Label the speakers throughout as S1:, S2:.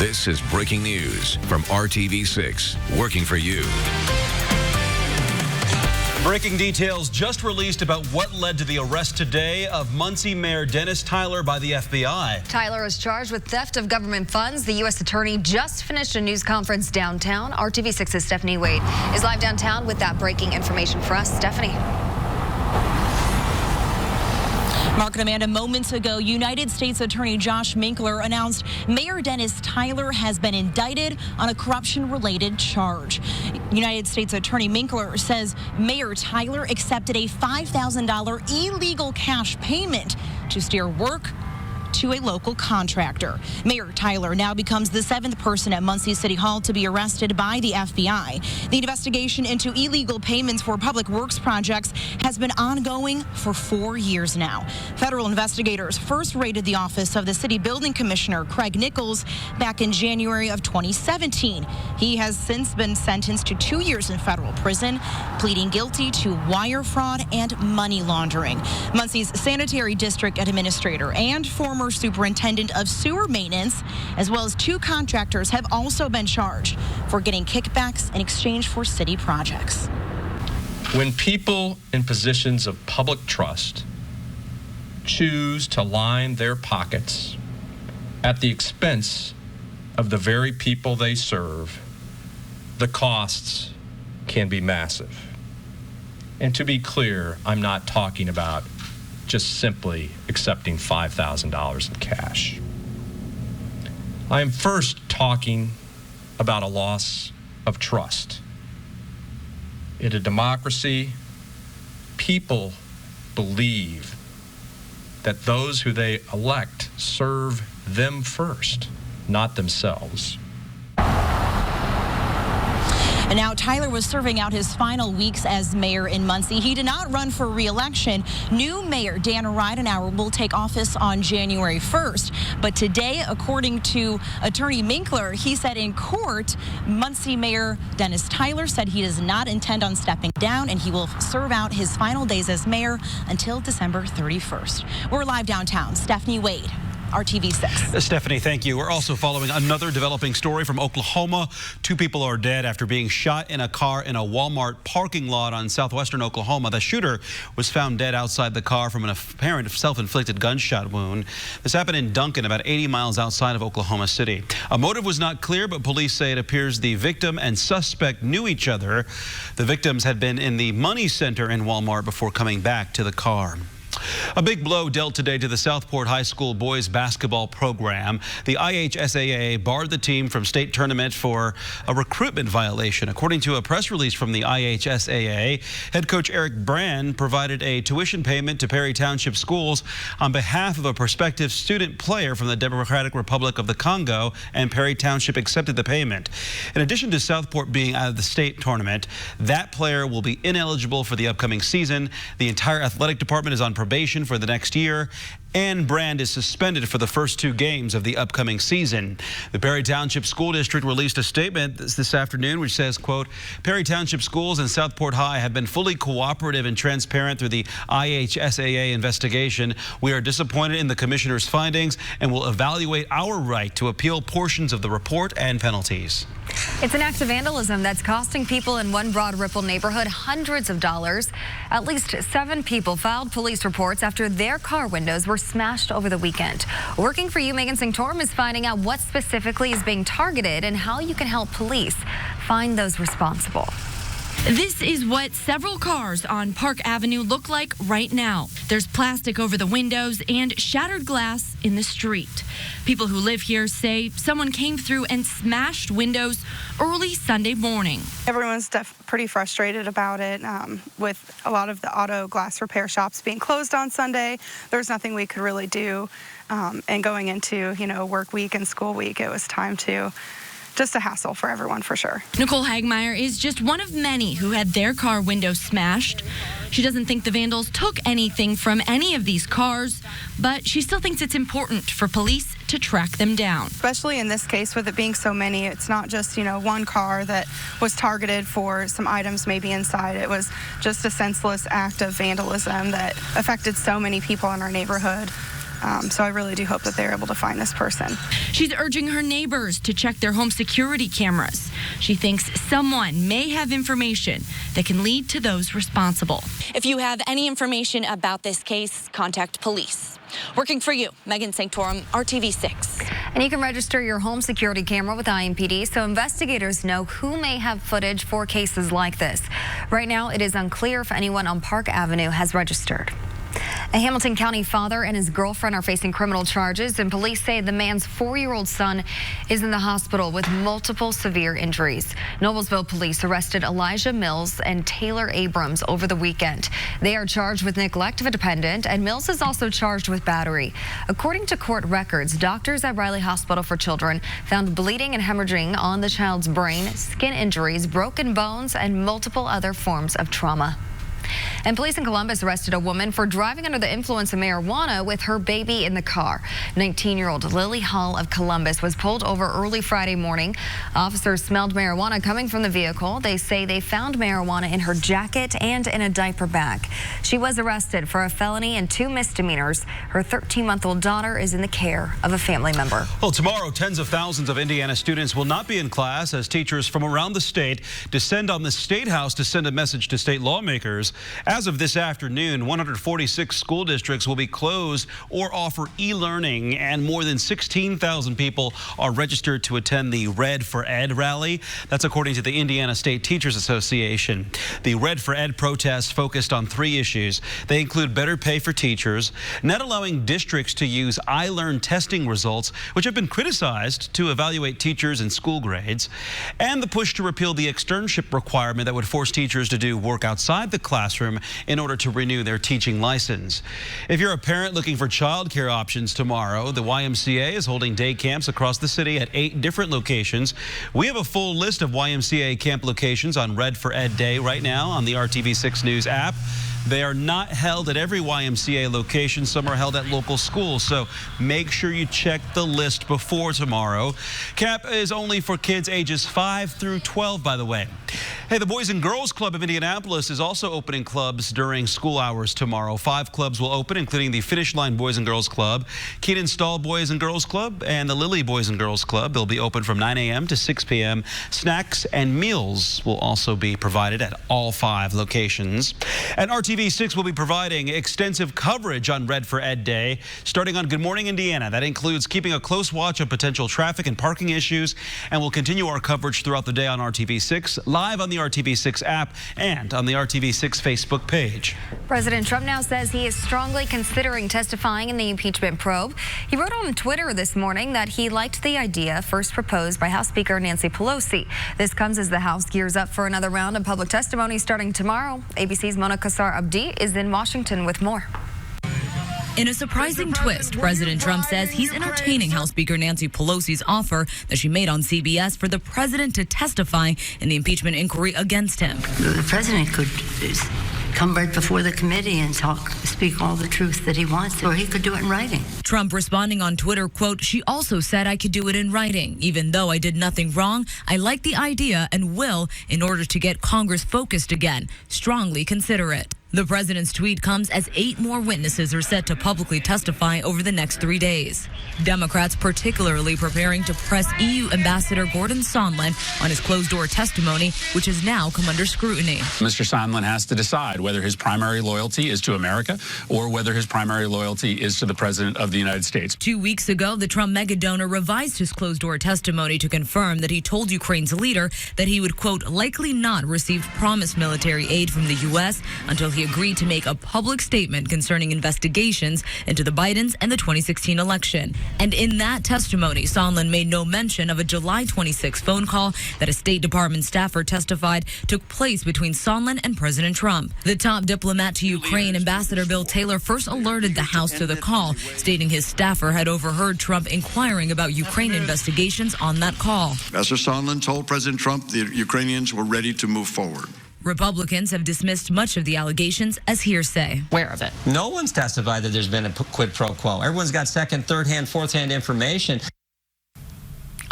S1: This is breaking news from RTV6, working for you.
S2: Breaking details just released about what led to the arrest today of Muncie Mayor Dennis Tyler by the FBI.
S3: Tyler is charged with theft of government funds. The U.S. attorney just finished a news conference downtown. RTV6's Stephanie Wade is live downtown with that breaking information for us. Stephanie.
S4: Mark and Amanda, moments ago, United States Attorney Josh Minkler announced Mayor Dennis Tyler has been indicted on a corruption-related charge. United States Attorney Minkler says Mayor Tyler accepted a $5,000 illegal cash payment to steer work to a local contractor. Mayor Tyler now becomes the 7th person at Muncie City Hall to be arrested by the FBI. The investigation into illegal payments for public works projects has been ongoing for 4 years now. Federal investigators first raided the office of the city building commissioner, Craig Nichols, back in January of 2017. He has since been sentenced to 2 years in federal prison, pleading guilty to wire fraud and money laundering. Muncie's sanitary district administrator and former superintendent of sewer maintenance, as well as 2 contractors, have also been charged for getting kickbacks in exchange for city projects.
S5: When people in positions of public trust choose to line their pockets at the expense of the very people they serve, the costs can be massive. And to be clear, I'm not talking about just simply accepting $5,000 in cash. I am first talking about a loss of trust. In a democracy, people believe that those who they elect serve them first, not themselves.
S4: And now Tyler was serving out his final weeks as mayor in Muncie. He did not run for re-election. New mayor Dan Ridenhour will take office on January 1st. But today, according to Attorney Minkler, he said in court, Muncie Mayor Dennis Tyler said he does not intend on stepping down, and he will serve out his final days as mayor until December 31st. We're live downtown. Stephanie Wade, RTV6.
S2: Stephanie, thank you. We're also following another developing story from Oklahoma. 2 people are dead after being shot in a car in a Walmart parking lot on southwestern Oklahoma. The shooter was found dead outside the car from an apparent self-inflicted gunshot wound. This happened in Duncan, about 80 miles outside of Oklahoma City. A motive was not clear, but police say it appears the victim and suspect knew each other. The victims had been in the money center in Walmart before coming back to the car. A big blow dealt today to the Southport High School boys basketball program. The IHSAA barred the team from state tournament for a recruitment violation. According to a press release from the IHSAA, head coach Eric Brand provided a tuition payment to Perry Township schools on behalf of a prospective student player from the Democratic Republic of the Congo, and Perry Township accepted the payment. In addition to Southport being out of the state tournament, that player will be ineligible for the upcoming season. The entire athletic department is on probation for the next year, and Brand is suspended for the first 2 games of the upcoming season. The Perry Township School District released a statement this afternoon which says, quote, Perry Township Schools and Southport High have been fully cooperative and transparent through the IHSAA investigation. We are disappointed in the commissioner's findings and will evaluate our right to appeal portions of the report and penalties.
S3: It's an act of vandalism that's costing people in one Broad Ripple neighborhood hundreds of dollars. At least 7 people filed police reports after their car windows were smashed over the weekend. Working for you, Megan Singtorm is finding out what specifically is being targeted and how you can help police find those responsible.
S6: This is what several cars on Park Avenue look like right now. There's plastic over the windows and shattered glass in the street. People who live here say someone came through and smashed windows early Sunday morning.
S7: Everyone's pretty frustrated about it. With a lot of the auto glass repair shops being closed on Sunday, there's nothing we could really do. And going into, work week and school week, it was time to just a hassle for everyone, for sure.
S6: Nicole Hagmeyer is just one of many who had their car windows smashed. She doesn't think the vandals took anything from any of these cars, but she still thinks it's important for police to track them down.
S7: Especially in this case, with it being so many, it's not just, one car that was targeted for some items maybe inside. It was just a senseless act of vandalism that affected so many people in our neighborhood. So I really do hope that they're able to find this person.
S6: She's urging her neighbors to check their home security cameras. She thinks someone may have information that can lead to those responsible.
S4: If you have any information about this case, contact police. Working for you, Megan Sanctorum, RTV6.
S3: And you can register your home security camera with IMPD so investigators know who may have footage for cases like this. Right now, it is unclear if anyone on Park Avenue has registered. A Hamilton County father and his girlfriend are facing criminal charges, and police say the man's 4-year-old son is in the hospital with multiple severe injuries. Noblesville police arrested Elijah Mills and Taylor Abrams over the weekend. They are charged with neglect of a dependent, and Mills is also charged with battery. According to court records, doctors at Riley Hospital for Children found bleeding and hemorrhaging on the child's brain, skin injuries, broken bones, and multiple other forms of trauma. And police in Columbus arrested a woman for driving under the influence of marijuana with her baby in the car. 19-year-old Lily Hall of Columbus was pulled over early Friday morning. Officers smelled marijuana coming from the vehicle. They say they found marijuana in her jacket and in a diaper bag. She was arrested for a felony and 2 misdemeanors. Her 13-month-old daughter is in the care of a family member.
S2: Well, tomorrow, tens of thousands of Indiana students will not be in class as teachers from around the state descend on the State House to send a message to state lawmakers. As of this afternoon, 146 school districts will be closed or offer e-learning, and more than 16,000 people are registered to attend the Red for Ed rally. That's according to the Indiana State Teachers Association. The Red for Ed protests focused on 3 issues. They include better pay for teachers, not allowing districts to use iLearn testing results, which have been criticized to evaluate teachers and school grades, and the push to repeal the externship requirement that would force teachers to do work outside the classroom in order to renew their teaching license. If you're a parent looking for childcare options tomorrow, the YMCA is holding day camps across the city at 8 different locations. We have a full list of YMCA camp locations on Red for Ed Day right now on the RTV6 News app. They are not held at every YMCA location. Some are held at local schools, so make sure you check the list before tomorrow. Camp is only for kids ages 5 through 12, by the way. Hey, the Boys and Girls Club of Indianapolis is also opening clubs during school hours tomorrow. 5 clubs will open, including the Finish Line Boys and Girls Club, Keenan Stall Boys and Girls Club, and the Lily Boys and Girls Club. They'll be open from 9 a.m. to 6 p.m. Snacks and meals will also be provided at all 5 locations. And RTV6 will be providing extensive coverage on Red for Ed Day, starting on Good Morning Indiana. That includes keeping a close watch of potential traffic and parking issues, and we'll continue our coverage throughout the day on RTV6, live on the RTV6 app and on the RTV6 Facebook page.
S3: President Trump now says he is strongly considering testifying in the impeachment probe. He wrote on Twitter this morning that he liked the idea first proposed by House Speaker Nancy Pelosi. This comes as the House gears up for another round of public testimony starting tomorrow. ABC's Mona Kassar Abdi is in Washington with more.
S8: In a surprising twist, President Trump says he's entertaining House Speaker Nancy Pelosi's offer that she made on CBS for the president to testify in the impeachment inquiry against him.
S9: The president could come right before the committee and speak all the truth that he wants, or he could do it in writing.
S8: Trump responding on Twitter, quote, "She also said I could do it in writing. Even though I did nothing wrong, I like the idea and will, in order to get Congress focused again, strongly consider it." The president's tweet comes as 8 more witnesses are set to publicly testify over the next 3 days. Democrats particularly preparing to press EU Ambassador Gordon Sondland on his closed-door testimony, which has now come under scrutiny.
S10: Mr. Sondland has to decide whether his primary loyalty is to America or whether his primary loyalty is to the President of the United States.
S8: 2 weeks ago, the Trump megadonor revised his closed-door testimony to confirm that he told Ukraine's leader that he would, quote, likely not receive promised military aid from the U.S. until he agreed to make a public statement concerning investigations into the Bidens and the 2016 election. And in that testimony, Sondland made no mention of a July 26 phone call that a State Department staffer testified took place between Sondland and President Trump. The top diplomat to Ukraine, Ambassador Bill Taylor, first alerted the House to the call, stating his staffer had overheard Trump inquiring about Ukraine investigations on that call.
S11: Ambassador Sondland told President Trump the Ukrainians were ready to move forward.
S8: Republicans have dismissed much of the allegations as hearsay.
S12: Aware of it. No one's testified that there's been a quid pro quo. Everyone's got second, third hand, fourth hand information.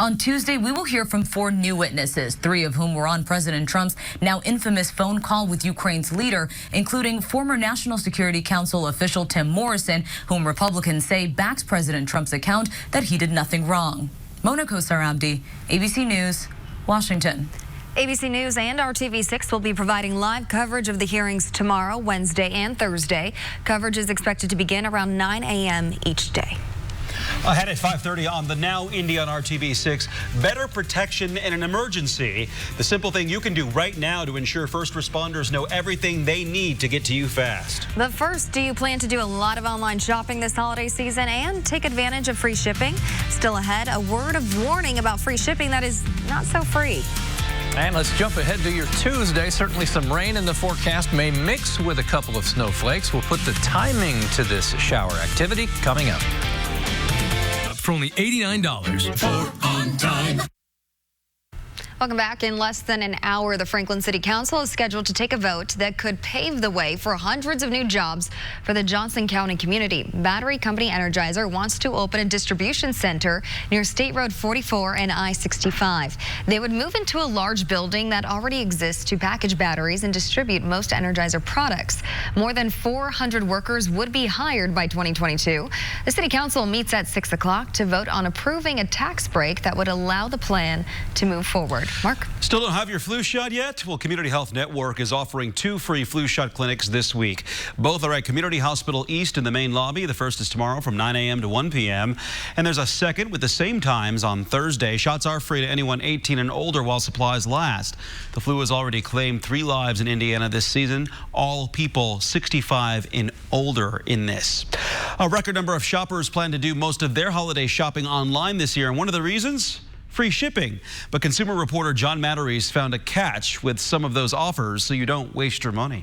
S8: On Tuesday, we will hear from 4 new witnesses, 3 of whom were on President Trump's now infamous phone call with Ukraine's leader, including former National Security Council official Tim Morrison, whom Republicans say backs President Trump's account that he did nothing wrong. Mona Kosar-Abdi, ABC News, Washington.
S3: ABC News and RTV6 will be providing live coverage of the hearings tomorrow, Wednesday, and Thursday. Coverage is expected to begin around 9 a.m. each day.
S2: Ahead at 5:30 on the Now Indy on RTV6, better protection in an emergency. The simple thing you can do right now to ensure first responders know everything they need to get to you fast.
S3: But first, do you plan to do a lot of online shopping this holiday season and take advantage of free shipping? Still ahead, a word of warning about free shipping that is not so free.
S13: And let's jump ahead to your Tuesday. Certainly some rain in the forecast may mix with a couple of snowflakes. We'll put the timing to this shower activity coming up.
S14: For only $89 for On Time.
S3: Welcome back. In less than an hour, the Franklin City Council is scheduled to take a vote that could pave the way for hundreds of new jobs for the Johnson County community. Battery company Energizer wants to open a distribution center near State Road 44 and I-65. They would move into a large building that already exists to package batteries and distribute most Energizer products. More than 400 workers would be hired by 2022. The City Council meets at 6 o'clock to vote on approving a tax break that would allow the plan to move forward. Mark?
S2: Still don't have your flu shot yet? Well, Community Health Network is offering 2 free flu shot clinics this week. Both are at Community Hospital East in the main lobby. The first is tomorrow from 9 a.m. to 1 p.m. And there's a second with the same times on Thursday. Shots are free to anyone 18 and older while supplies last. The flu has already claimed 3 lives in Indiana this season, all people 65 and older in this. A record number of shoppers plan to do most of their holiday shopping online this year, and one of the reasons? Free shipping. But consumer reporter John Matteries found a catch with some of those offers so you don't waste your money.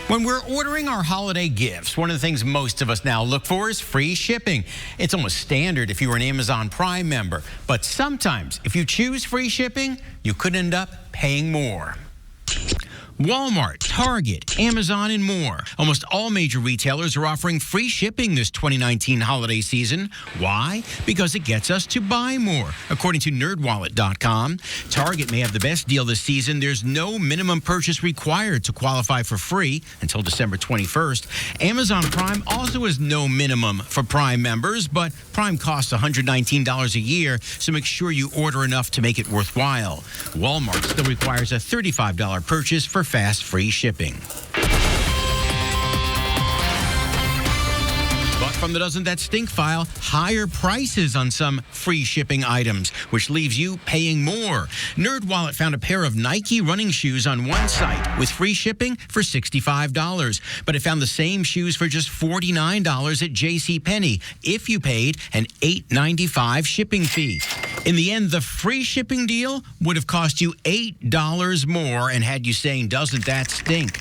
S15: When we're ordering our holiday gifts, one of the things most of us now look for is free shipping. It's almost standard if you were an Amazon Prime member. But sometimes, if you choose free shipping, you could end up paying more. Walmart, Target, Amazon, and more. Almost all major retailers are offering free shipping this 2019 holiday season. Why? Because it gets us to buy more. According to NerdWallet.com, Target may have the best deal this season. There's no minimum purchase required to qualify for free until December 21st. Amazon Prime also has no minimum for Prime members, but Prime costs $119 a year, so make sure you order enough to make it worthwhile. Walmart still requires a $35 purchase for fast free shipping. But from the Doesn't That Stink file, higher prices on some free shipping items, which leaves you paying more. NerdWallet found a pair of Nike running shoes on one site with free shipping for $65, but it found the same shoes for just $49 at JCPenney if you paid an $8.95 shipping fee. In the end, the free shipping deal would have cost you $8 more and had you saying, "Doesn't that stink?"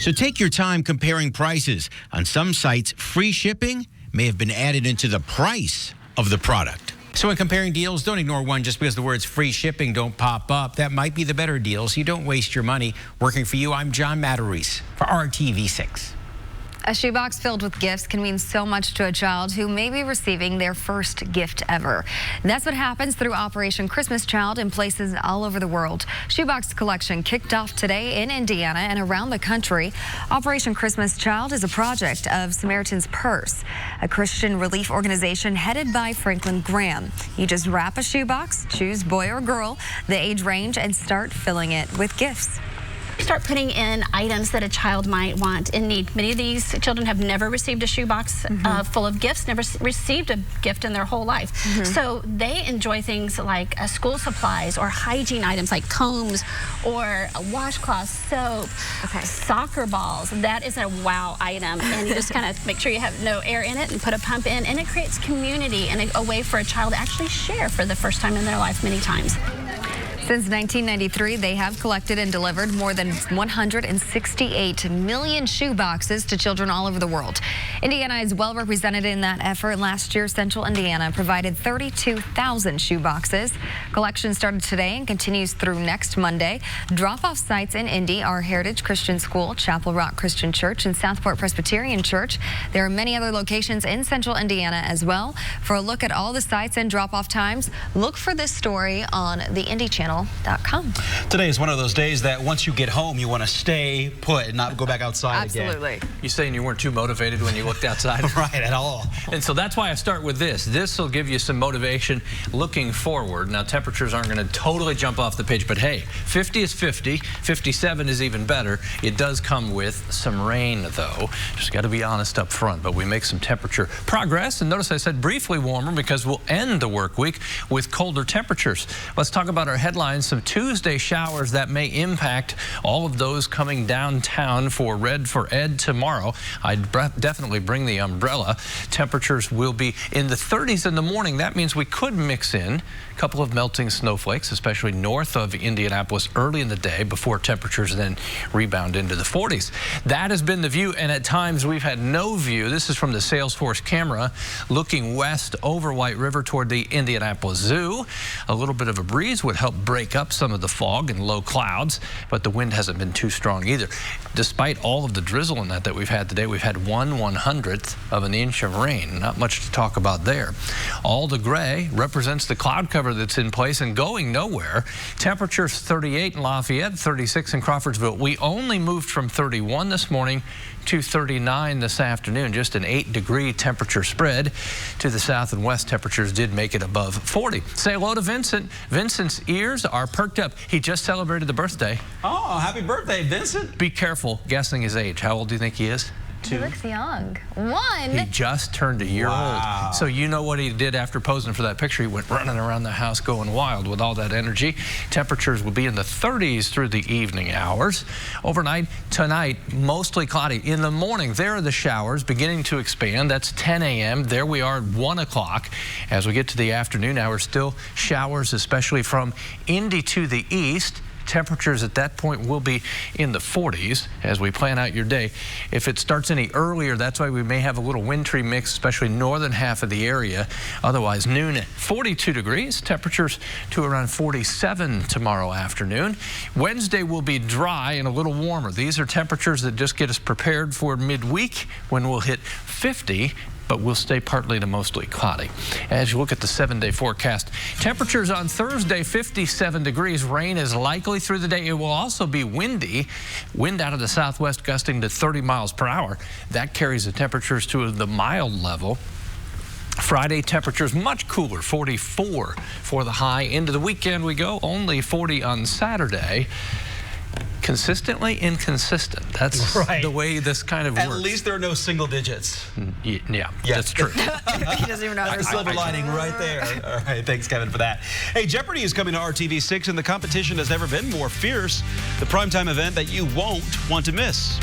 S15: So take your time comparing prices. On some sites, free shipping may have been added into the price of the product. So when comparing deals, don't ignore one just because the words free shipping don't pop up. That might be the better deal, so you don't waste your money. Working for you, I'm John Matteries for RTV6.
S3: A shoebox filled with gifts can mean so much to a child who may be receiving their first gift ever. That's what happens through Operation Christmas Child in places all over the world. Shoebox collection kicked off today in Indiana and around the country. Operation Christmas Child is a project of Samaritan's Purse, a Christian relief organization headed by Franklin Graham. You just wrap a shoebox, choose boy or girl, the age range, and start filling it with gifts.
S16: Start putting in items that a child might want and need. Many of these children have never received a shoebox full of gifts, never received a gift in their whole life. So they enjoy things like school supplies or hygiene items like combs or washcloths, soap, soccer balls. That is a wow item, and you just kind of make sure you have no air in it and put a pump in, and it creates community and a way for a child to actually share for the first time in their life many times.
S3: Since 1993, they have collected and delivered more than 168 million shoe boxes to children all over the world. Indiana is well represented in that effort. Last year, Central Indiana provided 32,000 shoe boxes. Collection started today and continues through next Monday. Drop-off sites in Indy are Heritage Christian School, Chapel Rock Christian Church, and Southport Presbyterian Church. There are many other locations in Central Indiana as well. For a look at all the sites and drop-off times, look for this story on theindychannel.com.
S2: Today is one of those days that once you get home, you want to stay put and not go back outside again.
S3: Absolutely.
S13: You saying you weren't too motivated when you looked outside?
S2: Right, at all.
S13: And so that's why I start with this. This will give you some motivation looking forward. Now, temperatures aren't going to totally jump off the page, but hey, 50 is 50. 57 is even better. It does come with some rain, though. Just got to be honest up front, but we make some temperature progress. And notice I said briefly warmer because we'll end the work week with colder temperatures. Let's talk about our headlines. Some Tuesday showers that may impact all of those coming downtown for Red for Ed tomorrow. I'd definitely bring the umbrella. Temperatures will be in the 30s in the morning. That means we could mix in a couple of melting snowflakes, especially north of Indianapolis early in the day before temperatures then rebound into the 40s. That has been the view, and at times we've had no view. This is from the Salesforce camera looking west over White River toward the Indianapolis Zoo. A little bit of a breeze would help break up some of the fog and low clouds, but the wind hasn't been too strong either. Despite all of the drizzle in that we've had today, we've had 1/100th of an inch of rain. Not much to talk about there. All the gray represents the cloud cover that's in place and going nowhere. Temperatures 38 in Lafayette, 36 in Crawfordsville. We only moved from 31 this morning to 39 this afternoon, just an 8-degree temperature spread. To the south and west, temperatures did make it above 40. Say hello to Vincent. Vincent's ears are perked up. He just celebrated the birthday.
S2: Oh, happy birthday, Vincent.
S13: Be careful guessing his age. How old do you think he is? 2.
S3: He looks young. 1.
S13: He just turned a year old. So you know what he did after posing for that picture? He went running around the house going wild with all that energy. Temperatures will be in the 30s through the evening hours. Overnight, tonight, mostly cloudy. In the morning, there are the showers beginning to expand. That's 10 a.m. There we are at 1 o'clock. As we get to the afternoon hours, still showers, especially from Indy to the east. Temperatures at that point will be in the 40s as we plan out your day. If it starts any earlier, that's why we may have a little wintry mix, especially northern half of the area. Otherwise, noon at 42 degrees. Temperatures to around 47 tomorrow afternoon. Wednesday will be dry and a little warmer. These are temperatures that just get us prepared for midweek when we'll hit 50. But we'll stay partly to mostly cloudy. As you look at the 7-day forecast, temperatures on Thursday, 57 degrees. Rain is likely through the day. It will also be windy. Wind out of the southwest gusting to 30 miles per hour. That carries the temperatures to the mild level. Friday, temperatures much cooler, 44 for the high. Into the weekend we go, only 40 on Saturday. Consistently inconsistent. That's right. The way this kind of works.
S2: At least there are no single digits.
S13: Yeah, that's true.
S3: He doesn't even know there's
S2: silver lining right there. All right, thanks, Kevin, for that. Hey, Jeopardy is coming to RTV6, and the competition has never been more fierce. The primetime event that you won't want to miss.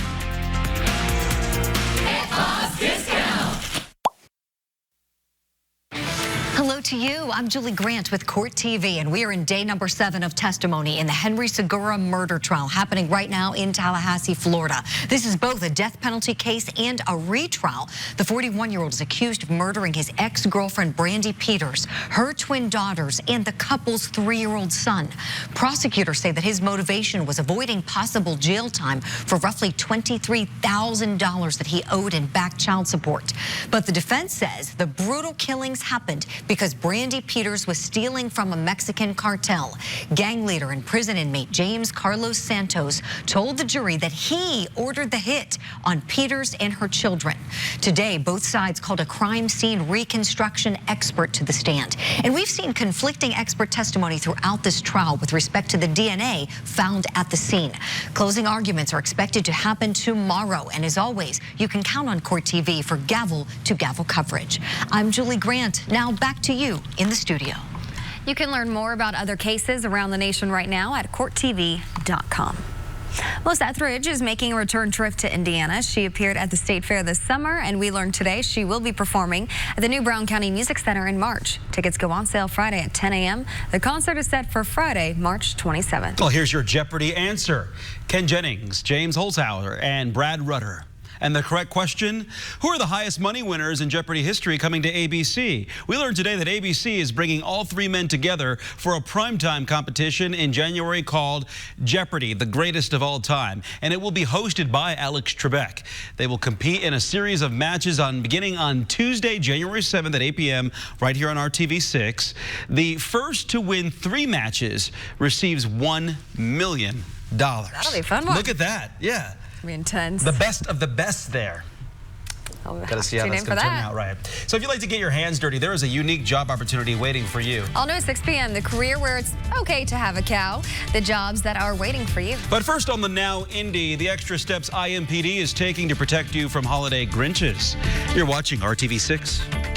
S17: Hello to you. I'm Julie Grant with Court TV, and we are in day number 7 of testimony in the Henry Segura murder trial happening right now in Tallahassee, Florida. This is both a death penalty case and a retrial. The 41-year-old is accused of murdering his ex-girlfriend, Brandy Peters, her twin daughters, and the couple's 3-year-old son. Prosecutors say that his motivation was avoiding possible jail time for roughly $23,000 that he owed in back child support. But the defense says the brutal killings happened because Brandy Peters was stealing from a Mexican cartel. Gang leader and prison inmate James Carlos Santos told the jury that he ordered the hit on Peters and her children. Today, both sides called a crime scene reconstruction expert to the stand. And we've seen conflicting expert testimony throughout this trial with respect to the DNA found at the scene. Closing arguments are expected to happen tomorrow. And as always, you can count on Court TV for gavel-to-gavel coverage. I'm Julie Grant. Now back to you in the studio.
S3: You can learn more about other cases around the nation right now at courttv.com. Melissa Etheridge is making a return trip to Indiana. She appeared at the State Fair this summer, and we learned today she will be performing at the new Brown County Music Center in March. Tickets go on sale Friday at 10 a.m. The concert is set for Friday, March 27th.
S2: Well, here's your Jeopardy answer. Ken Jennings, James Holzhauer, and Brad Rutter. And the correct question, who are the highest money winners in Jeopardy history coming to ABC? We learned today that ABC is bringing all three men together for a primetime competition in January called Jeopardy, the greatest of all time. And it will be hosted by Alex Trebek. They will compete in a series of matches beginning on Tuesday, January 7th at 8 p.m. right here on RTV6. The first to win 3 matches receives $1 million.
S3: That'll be a fun one.
S2: Look at that. Yeah.
S3: Be intense.
S2: The best of the best there. Got to see how that's going to turn out, right? So if you'd like to get your hands dirty, there is a unique job opportunity waiting for you.
S3: All new at 6 p.m., the career where it's okay to have a cow, the jobs that are waiting for you.
S2: But first on the Now Indy, the extra steps IMPD is taking to protect you from holiday Grinches. You're watching RTV6.